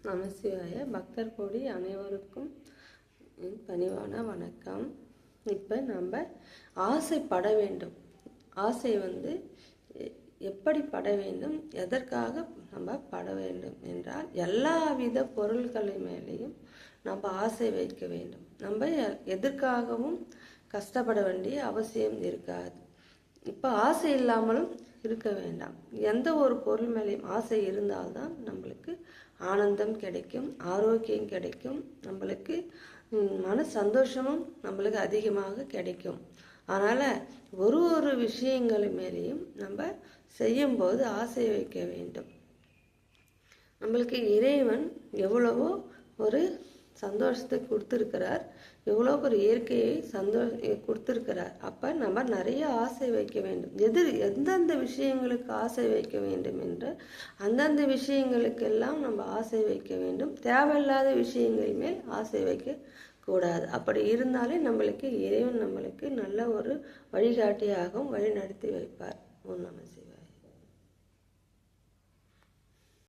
நமசிவாய. பக்தர் கோடி அனைவருக்கும் என் பணிவான வணக்கம். இப்போ நம்ம ஆசைப்பட வேண்டும். ஆசை எப்படி பட வேண்டும், எதற்காக நம்ம பட வேண்டும் என்றால், எல்லாவித பொருள்கள் மேலேயும் நம்ம ஆசை வைக்க வேண்டும். நம்ம எதற்காகவும் கஷ்டப்பட வேண்டிய அவசியம் இருக்காது. இப்போ ஆசை இல்லாமலும் இருக்க வேண்டாம். எந்த ஒரு பொருள் மேலேயும் ஆசை இருந்தால்தான் நம்மளுக்கு ஆனந்தம் கிடைக்கும், ஆரோக்கியம் கிடைக்கும், நம்மளுக்கு மன சந்தோஷமும் நம்மளுக்கு அதிகமாக கிடைக்கும். அதனால் ஒரு விஷயங்கள் மேலேயும் நம்ம செய்யும்போது ஆசை வைக்க வேண்டும். நம்மளுக்கு இறைவன் எவ்வளவோ ஒரு சந்தோஷத்தை கொடுத்துருக்கிறார், எவ்வளோ ஒரு இயற்கையை கொடுத்துருக்கிறார். அப்போ நம்ம நிறைய ஆசை வைக்க வேண்டும். எந்தெந்த விஷயங்களுக்கு ஆசை வைக்க வேண்டும் என்று அந்தந்த விஷயங்களுக்கெல்லாம் நம்ம ஆசை வைக்க வேண்டும். தேவையில்லாத விஷயங்கள் மேல் ஆசை வைக்க கூடாது. அப்படி இருந்தாலே நம்மளுக்கு இறைவன் நம்மளுக்கு நல்ல ஒரு வழிகாட்டியாகவும் வழி நடத்தி வைப்பார்.